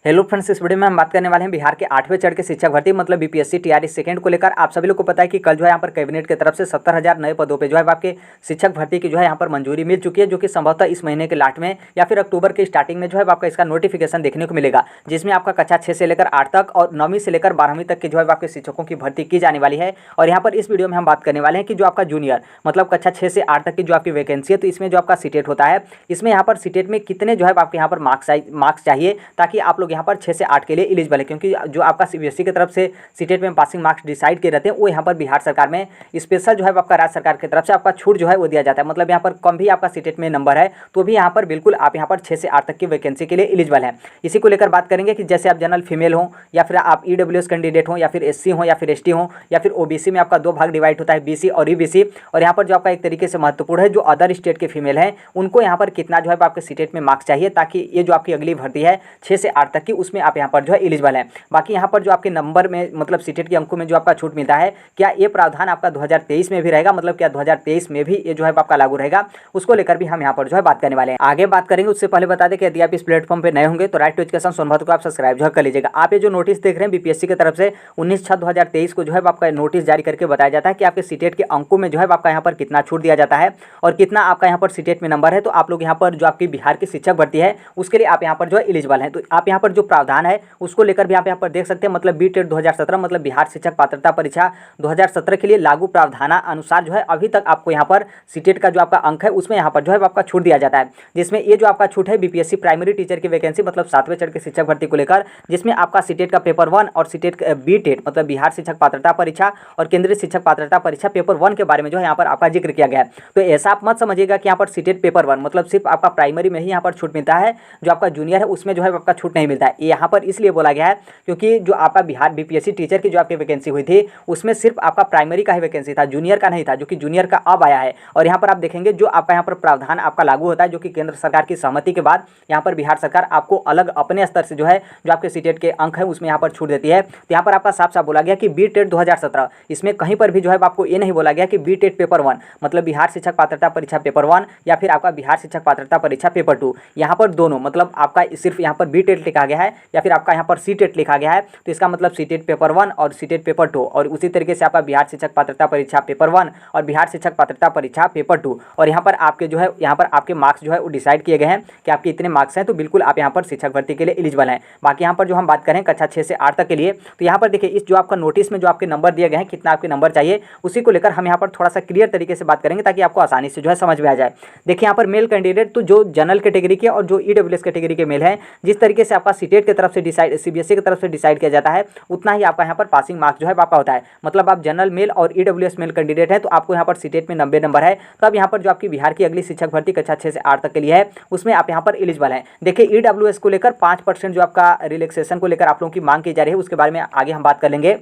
Hello friends, इस video में हम बात करने वाले हैं बिहार के 8वें चरण के शिक्षक भर्ती मतलब बीपीएससी टीआरई सेकंड को लेकर। आप सभी लोग को पता है कि कल जो है यहाँ पर कैबिनेट की तरफ से 70,000 नए पदों पे जो है आपके शिक्षक भर्ती की जो है यहाँ पर मंजूरी मिल चुकी है, जो कि संभवतः इस महीने के लास्ट में या फिर अक्टूबर के स्टार्टिंग में जो है आपका इसका नोटिफिकेशन देखने को मिलेगा, जिसमें आपका कक्षा 6 से लेकर 8 तक और 9वीं से लेकर 12वीं तक के जो है आपके शिक्षकों की भर्ती की जाने वाली है। और यहाँ पर इस वीडियो में हम बात करने वाले हैं कि जो आपका जूनियर मतलब कक्षा 6 से 8 तक की जो आपकी वैकेंसी है, तो इसमें जो आपका सीटेट होता है, इसमें यहाँ पर सीटेट में कितने जो है आपके यहाँ पर मार्क्स चाहिए ताकि आप लोग यहाँ पर 6 से 8 के लिए एलिजिबल है। क्योंकि जो आपका सीबीएसई की तरफ से सीटेट में पासिंग मार्क्स डिसाइड किए रहते हैं, वो यहाँ पर बिहार सरकार में स्पेशल जो है आपका राज्य सरकार की तरफ से आपका छूट जो है वो दिया जाता है। मतलब यहाँ पर कम भी आपका सीटेट में नंबर है तो भी यहाँ पर बिल्कुल आप यहाँ पर 6 से 8 तक की वैकेंसी के लिए एलिजिबल है। इसी को लेकर बात करेंगे कि जैसे आप जनरल फीमेल हो या फिर आप ईडब्ल्यूएस कैंडिडेट हो या फिर एससी हो या फिर एसटी हो या फिर ओबीसी में आपका 2 भाग डिवाइड होता है, बीसी और ईबीसी। और यहाँ पर जो आपका एक तरीके से महत्वपूर्ण है, जो अदर स्टेट के फीमेल हैं उनको यहाँ पर कितना जो है आपके सीटेट में मार्क्स चाहिए ताकि ये जो आपकी अगली भर्ती है 6 से 8 तक की, उसमें आप यहाँ पर जो है एलिजिबल है। बाकी यहाँ पर जो आपके नंबर में मतलब सीटेट के अंकों में जो आपका छूट मिलता है, क्या ये प्रावधान आपका 2023 में भी रहेगा, मतलब क्या 2023 में भी ये जो है आपका लागू रहेगा, उसको लेकर भी हम यहाँ पर जो है बात करने वाले हैं। आगे बात करेंगे उससे पहले बता दें कि यदि आप इस प्लेटफॉर्म पे नए होंगे तो राइट टू एजुकेशन सोनभद्र को आप सब्सक्राइब जो कर लीजिएगा। आप ये जो नोटिस देख रहे हैं बीपीएससी की तरफ से 19/6/2023 को जो है आपका नोटिस जारी करके बताया जाता है कि आपके सीटेट के अंकों में जो है आपका यहाँ पर कितना छूट दिया जाता है और कितना आपका यहाँ पर सीटेट में नंबर है, तो आप लोग यहाँ पर जो आपकी बिहार की शिक्षक भर्ती है उसके लिए आप यहाँ पर जो है एलिजिबल है। तो आप यहाँ पर जो प्रावधान है उसको लेकर भी आप यहाँ पर देख सकते हैं, मतलब बीटेट 2017 मतलब बिहार शिक्षक पात्रता परीक्षा 2017 के लिए लागू प्रावधान अनुसार जो है अभी तक आपको यहाँ पर सीटेट का जो आपका अंक है उसमें यहाँ पर जो है आपका छूट दिया जाता है। जिसमें ये जो आपका छूट है बीपीएससी प्राइमरी टीचर की वैकेंसी मतलब 7वें चरण के शिक्षक भर्ती को लेकर, जिसमें आपका सीटेट का पेपर 1 और सीटेट बीटेट मतलब बिहार शिक्षक पात्रता परीक्षा और केंद्रीय शिक्षक पात्रता परीक्षा पेपर 1 के बारे में जो है यहाँ पर आपका जिक्र किया गया है। तो ऐसा आप मत समझिएगा कि यहाँ पर सीटेट पेपर 1 मतलब सिर्फ आपका प्राइमरी में ही यहाँ पर छूट मिलता है, जो आपका जूनियर है उसमें जो है आपका छूट नहीं मिलता है। यहाँ पर इसलिए बोला गया है क्योंकि जो आपका बिहार बीपीएससी टीचर की जो आपकी वैकेंसी हुई थी उसमें सिर्फ आपका प्राइमरी का ही वैकेंसी था, जूनियर का नहीं था, जो कि जूनियर का अब आया है। और यहाँ पर आप देखेंगे जो आपका यहाँ पर प्रावधान आपका लागू होता है, जो कि केंद्र सरकार की सहमति के बाद यहाँ पर बिहार सरकार आपको अलग अपने स्तर से जो है जो आपके सीटेट के अंक है उसमें यहाँ पर छूट देती है। तो यहाँ पर आपका साफ साफ बोला गया कि बीटेट 2017, इसमें कहीं पर भी जो है आपको ये नहीं बोला गया कि बीटेट पेपर 1 मतलब बिहार शिक्षक पात्रता परीक्षा पेपर 1 या फिर आपका बिहार शिक्षक पात्रता परीक्षा पेपर 2, यहाँ पर दोनों मतलब आपका सिर्फ यहाँ पर बीटेट लिखा गया है या फिर आपका यहाँ पर सीटेट लिखा गया है। तो इसका मतलब सीटेट पेपर 1 और सीटेट पेपर 2 और उसी तरीके से आपका बिहार शिक्षक पात्रता परीक्षा पेपर 1 और बिहार शिक्षक पात्रता परीक्षा पेपर 2। और यहाँ पर आपके जो है यहाँ पर आपके मार्क्स जो है वो डिसाइड किए गए हैं कि आपके इतने मार्क्स हैं, तो बिल्कुल आप यहाँ पर शिक्षक भर्ती के लिए एलिजिबल हैं। बाकी यहाँ पर जो हम बात करें कक्षा 6 से 8 तक के लिए, तो यहाँ पर देखिए इस जो आपका नोटिस में जो आपके नंबर दिए गए हैं, कितना आपके नंबर चाहिए उसी को लेकर हम यहाँ पर थोड़ा सा क्लियर तरीके से बात करेंगे ताकि आपको आसानी से जो है समझ में आ जाए। देखिए यहाँ पर मेल कैंडिडेट तो जो जनरल कैटेगरी के और जो ईडब्ल्यूएस कैटेगरी के मेल हैं, जिस तरीके से आपका सीटेट की तरफ से डिसाइड सीबीएसई की तरफ से डिसाइड किया जाता है उतना ही आपका यहाँ पर पासिंग मार्क्स जो है आपका होता है। मतलब आप जनरल मेल और ईडब्ल्यूएस मेल कैंडिडेट है तो आपको यहाँ पर सीटेट में 90 नंबर है, तो अब यहाँ पर जो आपकी बिहार की अगली शिक्षक भर्ती कक्षा 6 से 8 तक के लिए है उसमें आप यहाँ पर एलिजिबल हैं। देखिए ईडब्ल्यूएस को लेकर 5% जो आपका रिलैक्सेशन को लेकर आप लोगों की मांग की जा रही है, उसके बारे में आगे हम बात कर लेंगे।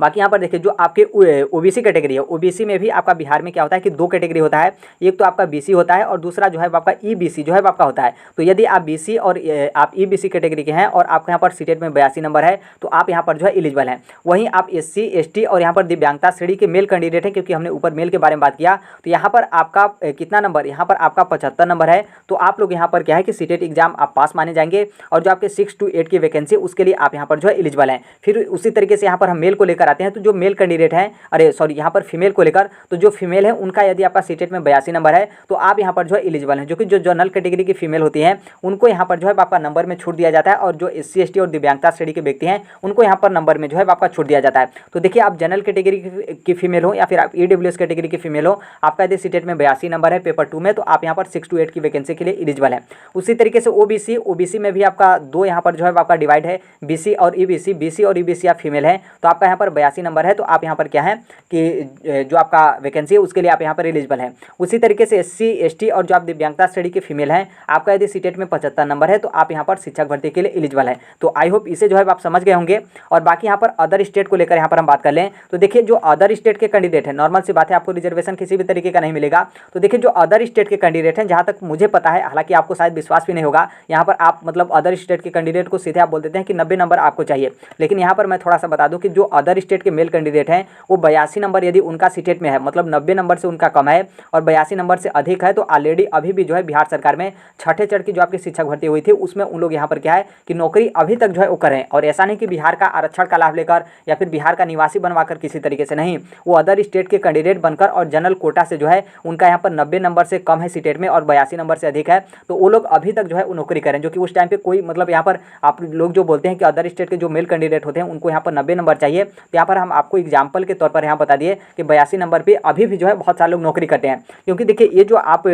बाकी यहाँ पर देखिए जो आपके ओबीसी कैटेगरी है, ओबीसी में भी आपका बिहार में क्या होता है कि 2 कैटेगरी होता है, एक तो आपका बीसी होता है और दूसरा जो है आपका ईबीसी जो है आपका होता है। तो यदि आप बीसी और आप ईबीसी कैटेगरी के हैं और आपके यहाँ पर सीटेट में 82 नंबर है तो आप यहाँ पर जो है एलिजिबल हैं। वहीं आप एससी एसटी और यहाँ पर दिव्यांगता श्रेणी के मेल कैंडिडेट हैं, क्योंकि हमने ऊपर मेल के बारे में बात किया, तो यहाँ पर आपका कितना नंबर, यहाँ पर आपका 75 नंबर है। तो आप लोग यहाँ पर क्या है कि सीटेट एग्जाम आप पास माने जाएंगे और जो आपके 6 to 8 की वैकेंसी उसके लिए आप यहाँ पर जो है एलिजिबल हैं। फिर उसी तरीके से यहाँ पर हम मेल को लेकर आते हैं, तो जो मेल कैंडिडेट हैं, अरे सॉरी यहाँ पर फीमेल को लेकर, तो जो फीमेल है उनका यदि आपका सीटेट में 82 नंबर है तो आप यहाँ पर जो है एलिजिबल हैं। जो कि जो जनरल कैटेगरी की फीमेल होती हैं उनको यहाँ पर जो है आपका नंबर में छूट दिया जाता है और जो एससी एसटी और दिव्यांगता श्रेणी के व्यक्ति हैं उनको यहाँ पर नंबर में जो है आपका छूट दिया जाता है। तो देखिए आप जनरल कैटेगरी की फीमेल हो या फिर आप ईडब्ल्यूएस कैटेगरी की फीमेल हो, आपका यदि सीटेट में 82 नंबर है पेपर 2 में, तो आप यहाँ पर 6 to 8 की वैकेंसी के लिए एलिजिबल है। उसी तरीके से ओबीसी में भी आपका 2 यहाँ पर जो है आपका डिवाइड है, बीसी और ईबीसी। बीसी और ईबीसी आप फीमेल हैं तो आपका यहाँ पर 82 नंबर है, तो आप यहाँ पर क्या है कि जो आपका वैकेंसी है उसके लिए आप यहाँ पर एलिजिबल हैं। उसी तरीके से एससी एसटी और जो आप दिव्यांगता श्रेणी के फीमेल हैं, आपका यदि सीटेट में 75 नंबर है तो आप यहाँ पर शिक्षक भर्ती के लिए एलिजिबल हैं। तो आई होप इसे जो है आप समझ गए होंगे। और बाकी यहाँ पर अदर स्टेट को लेकर यहाँ पर हम बात कर लें तो देखिए जो अदर स्टेट के कैंडिडेट हैं, नॉर्मल सी बात है, आपको रिजर्वेशन किसी भी तरीके का नहीं मिलेगा। तो देखिए जो अदर स्टेट के कैंडिडेट हैं, जहाँ तक मुझे पता है, हालांकि आपको शायद विश्वास भी नहीं होगा, यहाँ पर आप मतलब अदर स्टेट के कैंडिडेट को सीधे आप बोल देते हैं कि 90 नंबर आपको चाहिए। लेकिन यहाँ पर मैं थोड़ा सा बता दूँ कि जो अदर स्टेट के मेल कैंडिडेट हैं वो 82 नंबर यदि उनका सीटेट में है, मतलब 90 नंबर से उनका कम है और 82 नंबर से अधिक है, तो ऑलरेडी अभी भी जो है बिहार सरकार में छठे चरण की जो आपकी शिक्षक भर्ती हुई थी उसमें उन लोग यहाँ पर क्या है कि नौकरी अभी तक जो है वो करें। और ऐसा नहीं कि बिहार का आरक्षण का लाभ लेकर या फिर बिहार का निवासी बनवाकर, किसी तरीके से नहीं, वो अदर स्टेट के कैंडिडेट बनकर और जनरल कोटा से जो है उनका यहाँ पर 90 नंबर से कम है सीटेट में और 82 नंबर से अधिक है, तो वो लोग अभी तक जो है वो नौकरी करें। जो कि उस टाइम पे कोई मतलब यहाँ पर आप लोग जो बोलते हैं कि अदर स्टेट के जो मेल कैंडिडेट होते हैं उनको यहाँ पर 90 नंबर चाहिए, तो यहाँ पर हम आपको एग्जाम्पल के तौर पर यहाँ बता दिए कि 82 नंबर पर अभी भी जो है बहुत सारे लोग नौकरी करते हैं। क्योंकि देखिए ये जो आप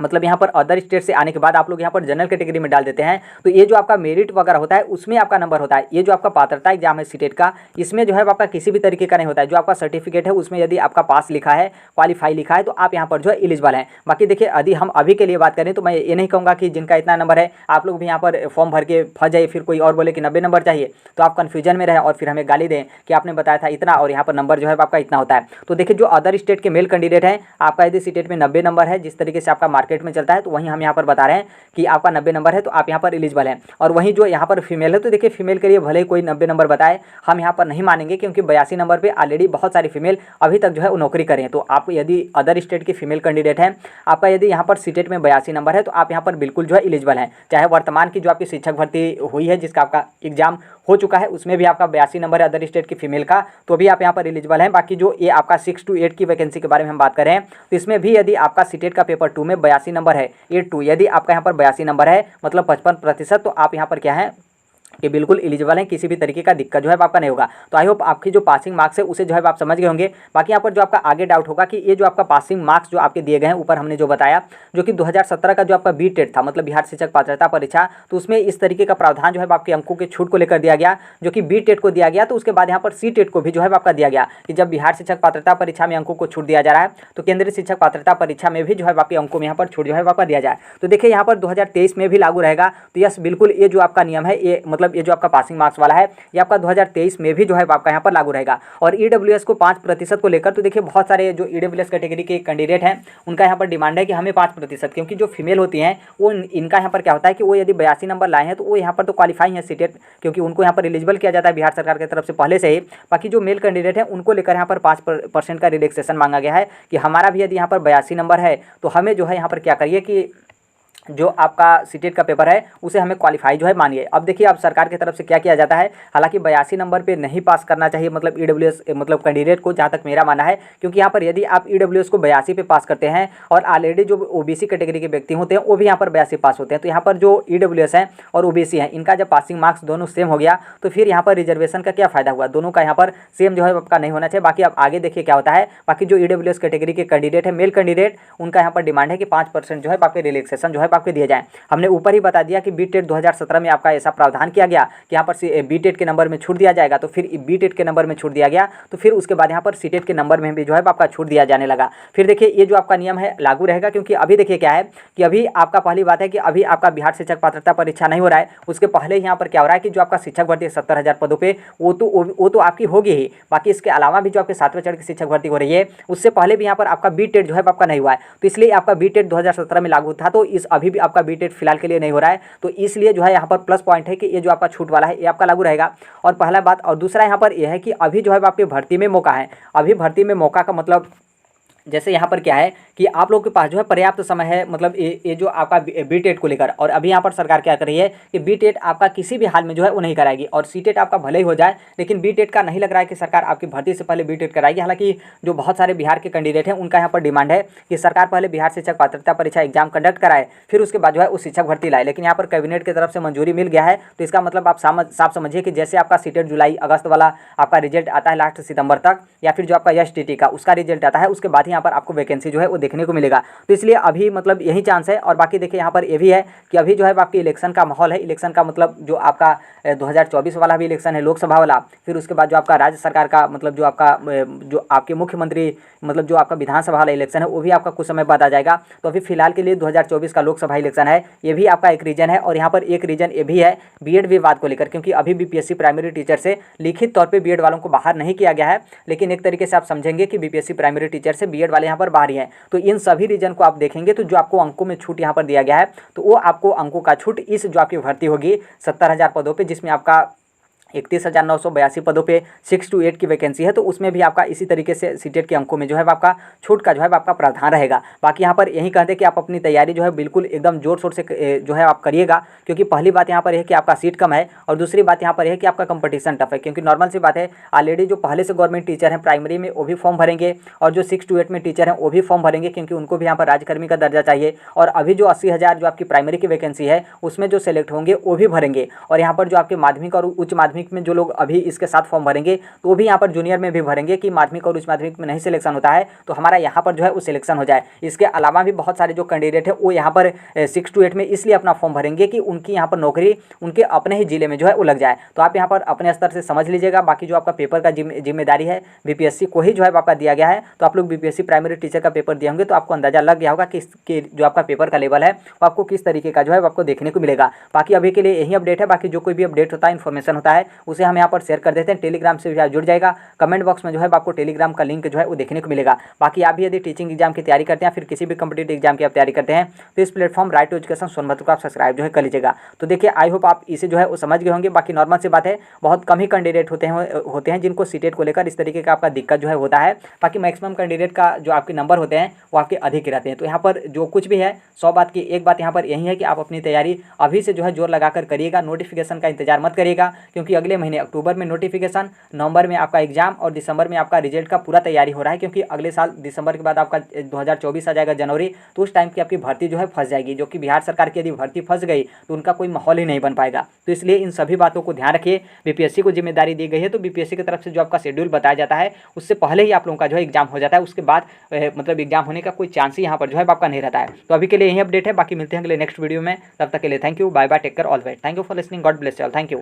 मतलब यहाँ पर अदर स्टेट से आने के बाद आप लोग यहाँ पर जनरल कैटेगरी में डाल देते हैं, तो ये जो आपका मेरिट वगैरह होता है उसमें आपका नंबर होता है। ये जो आपका पात्रता एग्जाम है सीटेट का, इसमें जो है आपका किसी भी तरीके का नहीं होता है। जो आपका सर्टिफिकेट है उसमें यदि आपका पास लिखा है, क्वालिफाई लिखा है, तो आप यहाँ पर जो है एलिजिबल हैं। बाकी देखिए यदि हम अभी के लिए बात करें तो मैं ये नहीं कहूँगा कि जिनका इतना नंबर है आप लोग भी यहाँ पर फॉर्म भर के फंस जाइए, फिर कोई और बोले कि 90 नंबर चाहिए तो आप कन्फ्यूजन में रहें और फिर हमें गाली दें कि आपने बताया था इतना और यहाँ पर नंबर जो है आपका इतना होता है। तो देखिए जो अदर स्टेट के मेल कैंडिडेट हैं, आपका यदि सीटेट में 90 नंबर है, जिस तरीके से आपका मार्केट में चलता है, तो वहीं हम यहाँ पर बता रहे हैं कि आपका 90 नंबर है तो आप यहाँ पर एलिजिबल हैं। और वहीं जो यहाँ पर फीमेल है, तो देखिए फीमेल के लिए भले ही कोई 90 नंबर बताए, हम यहाँ पर नहीं मानेंगे क्योंकि 82 नंबर पे ऑलरेडी बहुत सारी फीमेल अभी तक जो है वो नौकरी करें। तो आप यदि अदर स्टेट की फीमेल कैंडिडेट हैं, आपका यदि यहाँ पर सीटेट में 82 नंबर है, तो आप यहाँ पर बिल्कुल जो है एलिजिबल हैं। चाहे वर्तमान की जो आपकी शिक्षक भर्ती हुई है जिसका आपका एग्जाम हो चुका है उसमें भी आपका 82 नंबर है अदर स्टेट की फीमेल का, तो भी आप यहाँ पर एलिजिबल हैं। बाकी जो ये आपका 6 to 8 की वैकेंसी के बारे में हम बात करें तो इसमें भी यदि आपका सीटेट का पेपर 2 में 82 नंबर है, 8-2 यदि आपका यहाँ पर 82 नंबर है मतलब 55%, तो आप यहाँ पर क्या है कि बिल्कुल एलिजिबल हैं, किसी भी तरीके का दिक्कत जो है आपका नहीं होगा। तो आई होप आपकी जो पासिंग मार्क्स है उसे जो है आप समझ गए होंगे। बाकी यहाँ पर जो आपका आगे डाउट होगा कि ये जो आपका पासिंग मार्क्स जो आपके दिए गए हैं ऊपर हमने जो बताया, जो कि 2017 का जो आपका बीटेट था मतलब बिहार शिक्षक पात्रता परीक्षा, तो उसमें इस तरीके का प्रावधान जो है आपके अंकों के छूट को लेकर दिया गया, जो कि बीटेट को दिया गया। तो उसके बाद यहाँ पर सीटेट को भी जो है आपका दिया गया कि जब बिहार शिक्षक पात्रता परीक्षा में अंकों को छूट दिया जा रहा है तो केंद्रीय शिक्षक पात्रता परीक्षा में भी जो है आपके अंकों में यहाँ पर छूट जो है आपका दिया जाए। तो देखिए यहाँ पर 2023 में भी लागू रहेगा। तो यस बिल्कुल ये जो आपका नियम है, ये मतलब ये जो आपका पासिंग मार्क्स वाला है ये आपका 2023 में भी जो है आपका यहाँ पर लागू रहेगा। और ईडब्ल्यूएस को 5% को लेकर, तो देखिए बहुत सारे जो ईडब्ल्यूएस कैटेगरी के कैंडिडेट हैं उनका यहाँ पर डिमांड है कि हमें 5%, क्योंकि जो फीमेल होती हैं वो इनका यहाँ पर क्या होता है कि वो यदि 82 नंबर लाए हैं तो वो यहाँ पर तो क्वालिफाई है सीटेट, क्योंकि उनको यहाँ पर एलिजिबल किया जाता है बिहार सरकार की तरफ से पहले से ही। बाकी जो मेल कैंडिडेट है उनको लेकर यहाँ पर 5% का रिलैक्सेशन मांगा गया है कि हमारा भी यदि यहाँ पर 82 नंबर है तो हमें जो है यहाँ पर क्या करिए कि जो आपका सीटेट का पेपर है उसे हमें क्वालिफाई जो है मानिए। अब देखिए अब सरकार की तरफ से क्या किया जाता है, हालांकि 82 नंबर पे नहीं पास करना चाहिए मतलब ईडब्ल्यूएस मतलब कैंडिडेट को, जहाँ तक मेरा मानना है, क्योंकि यहाँ पर यदि आप ईडब्ल्यूएस को 82 पे पास करते हैं और ऑलरेडी जो ओबीसी कैटेगरी के व्यक्ति होते हैं वो भी यहाँ पर 82 पास होते हैं, तो यहाँ पर जो ईडब्ल्यूएस है और ओबीसी है इनका जब पासिंग मार्क्स दोनों सेम हो गया तो फिर यहाँ पर रिजर्वेशन का क्या फायदा हुआ, दोनों का यहाँ पर सेम जो है आपका नहीं होना चाहिए। बाकी अब आगे देखिए क्या होता है। बाकी जो ईडब्ल्यूएस कैटेगरी के कैंडिडेट है मेल कैंडिडेट, उनका यहाँ पर डिमांड है कि 5% जो है आपके रिलैक्सेशन जो है आपके दिए जाए। हमने ऊपर ही बता दिया कि बीटेट 2017 में आपका ऐसा प्रावधान किया गया कि यहाँ पर बीटेट के नंबर में छूट दिया जाएगा, तो फिर बीटेट के नंबर में छूट दिया गया, तो फिर उसके बाद यहाँ पर सीटेट के नंबर में भी जो है आपका छूट दिया जाने लगा। फिर देखिए ये जो आपका नियम है लागू रहेगा, क्योंकि अभी देखिए क्या है कि अभी आपका पहली बात है कि अभी आपका बिहार शिक्षक पात्रता परीक्षा नहीं हो रहा है, उसके पहले यहाँ पर क्या हो रहा है कि जो आपका शिक्षक भर्ती 70,000 पदों पर वो तो आपकी होगी ही। बाकी इसके अलावा भी जो आपके 7वें चरण की शिक्षक भर्ती हो रही है उससे पहले भी यहाँ पर आपका बीटेट जो है आपका नहीं हुआ है, तो इसलिए आपका बीटेट 2017 में लागू था, तो इस अभी भी आपका बीटेट फिलहाल के लिए नहीं हो रहा है, तो इसलिए जो है यहाँ पर प्लस पॉइंट है कि ये जो आपका छूट वाला है ये आपका लागू रहेगा। और पहला बात, और दूसरा यहाँ पर यह है कि अभी जो है आपके भर्ती में मौका है। अभी भर्ती में मौका का मतलब जैसे यहाँ पर क्या है कि आप लोग के पास जो है पर्याप्त समय है, मतलब ये जो आपका बीटेट को लेकर। और अभी यहाँ पर सरकार क्या कर रही है कि बीटेट आपका किसी भी हाल में जो है वो नहीं कराएगी, और सीटेट आपका भले ही हो जाए लेकिन बीटेट का नहीं लग रहा है कि सरकार आपकी भर्ती से पहले बीटेट कराएगी। हालांकि जो बहुत सारे बिहार के कैंडिडेट हैं उनका यहाँ पर डिमांड है कि सरकार पहले बिहार शिक्षक पात्रता परीक्षा एग्जाम कंडक्ट कराए, फिर उसके बाद जो है उस शिक्षक भर्ती लाए। लेकिन यहाँ पर कैबिनेट की तरफ से मंजूरी मिल गया है, तो इसका मतलब आप साफ समझिए कि जैसे आपका सीटेट जुलाई अगस्त वाला आपका रिजल्ट आता है लास्ट सितंबर तक, या फिर जो आपका एसटीटी का उसका रिजल्ट आता है, उसके बाद ही यहाँ पर आपको वैकेंसी जो है वो देखने को मिलेगा। तो इसलिए अभी मतलब यही चांस है। और बाकी देखिए यहाँ पर ये भी है कि अभी जो है आपकी इलेक्शन का माहौल है। इलेक्शन का मतलब जो आपका 2024 वाला भी इलेक्शन है लोकसभा वाला, फिर उसके बाद जो आपका राज्य सरकार का मतलब जो आपके मुख्यमंत्री मतलब जो आपका विधानसभा वाला इलेक्शन है वो भी आपका कुछ समय बाद आ जाएगा। तो अभी फिलहाल के लिए 2024 का लोकसभा इलेक्शन है, ये भी आपका एक रीजन है। और यहाँ पर एक रीजन ये भी है बीएड विवाद को लेकर, क्योंकि अभी बीपीएससी प्राइमरी टीचर से लिखित तौर पे बीएड वालों को बाहर नहीं किया गया है, लेकिन एक तरीके से आप समझेंगे कि बीपीएससी प्राइमरी टीचर से बीएड वाले यहाँ पर बाहर ही हैं। तो इन सभी रीजन को आप देखेंगे तो जो आपको अंकों में छूट यहाँ पर दिया गया है, तो वो आपको अंकों का छूट इस जो आपकी भर्ती होगी 70,000 पदों पे, जिसमें आपका 31,982 पदों पे 6 to 8 की वैकेंसी है, तो उसमें भी आपका इसी तरीके से सीटेट के अंकों में जो है आपका छूट का जो है आपका प्रावधान रहेगा। बाकी यहाँ पर यही कहते हैं कि आप अपनी तैयारी जो है बिल्कुल एकदम जोर शोर से जो है आप करिएगा, क्योंकि पहली बात यहाँ पर है कि आपका सीट कम है और दूसरी बात यहाँ पर है कि आपका कंपटीशन टफ है, क्योंकि नॉर्मल सी बात है ऑलरेडी जो पहले से गवर्नमेंट टीचर हैं प्राइमरी में वो भी फॉर्म भरेंगे और जो 6 to 8 में टीचर हैं वो भी फॉर्म भरेंगे, क्योंकि उनको भी यहाँ पर राज्यकर्मी का दर्जा चाहिए। और अभी जो 80,000 जो आपकी प्राइमरी की वैकेंसी है उसमें जो सेलेक्ट होंगे वो भी भरेंगे, और यहाँ पर जो आपके माध्यमिक और उच्च माध्यमिक में जो लोग अभी इसके साथ फॉर्म भरेंगे तो वो भी यहाँ पर जूनियर में भी भरेंगे कि माध्यमिक और उच्च माध्यमिक में नहीं सिलेक्शन होता है तो हमारा यहाँ पर जो है वो सिलेक्शन हो जाए। इसके अलावा भी बहुत सारे जो कैंडिडेट है वो यहाँ पर 6 to 8 में इसलिए अपना फॉर्म भरेंगे कि उनकी यहाँ पर नौकरी उनके अपने ही जिले में जो है वो लग जाए। तो आप यहाँ पर अपने स्तर से समझ लीजिएगा। बाकी जो आपका पेपर का जिम्मेदारी है बीपीएससी को ही जो है आपका दिया गया है, तो आप लोग बीपीएससी प्राइमरी टीचर का पेपर दिए होंगे तो आपको अंदाजा लग गया होगा कि जो आपका पेपर का लेवल है वो आपको किस तरीके का जो है आपको देखने को मिलेगा। बाकी अभी के लिए यही अपडेट है। बाकी जो कोई भी अपडेट होता है, इन्फॉर्मेशन होता है, उसे हम यहाँ पर शेयर कर देते हैं। टेलीग्राम से भी जुड़ जाएगा, कमेंट बॉक्स में जो है आपको टेलीग्राम का लिंक जो है वो देखने को मिलेगा। बाकी आप भी यदि टीचिंग एग्जाम की तैयारी करते हैं, फिर किसी भी कम्पिटेटिव एग्जाम की आप तैयारी करते हैं, तो इस platform right to education Sonbhadra को आप सब्सक्राइब जो है कर लीजिएगा। तो देखिए आई होप आप इसे जो है वो समझ गए होंगे। बाकी नॉर्मल सी बात है, बहुत कम ही कैंडिडेट होते हैं जिनको सीटेट को लेकर इस तरीके का आपका दिक्कत जो है होता है। बाकी मैक्सिमम कैंडिडेट का जो आपके नंबर होते हैं वो आपके अधिक ही रहते हैं। तो यहाँ पर जो कुछ भी है 100 बात की एक बात यहाँ पर यही है कि आप अपनी तैयारी अभी से जो है जोर लगाकर करिएगा। नोटिफिकेशन का इंतजार मत करिएगा, क्योंकि अगले महीने अक्टूबर में नोटिफिकेशन, नवंबर में आपका एग्जाम और दिसंबर में आपका रिजल्ट का पूरा तैयारी हो रहा है, क्योंकि अगले साल दिसंबर के बाद आपका 2024 आ जाएगा जनवरी, तो उस टाइम की आपकी भर्ती जो है फंस जाएगी, जो कि बिहार सरकार की यदि भर्ती फंस गई तो उनका कोई माहौल ही नहीं बन पाएगा। तो इसलिए इन सभी बातों को ध्यान रखिए। बीपीएससी को जिम्मेदारी दी गई है, तो बीपीएससी की तरफ से जो आपका शेड्यूल बताया जाता है उससे पहले ही आप लोगों का जो है एग्जाम हो जाता है, उसके बाद मतलब एग्जाम होने का कोई चांस ही यहाँ पर जो है आपका नहीं रहता है। तो अभी के लिए यही अपडेट है। बाकी मिलते हैं अगले नेक्स्ट वीडियो में, तब तक के लिए thank you, bye bye, take care, all right, thank you for listening, God bless you all, thank you.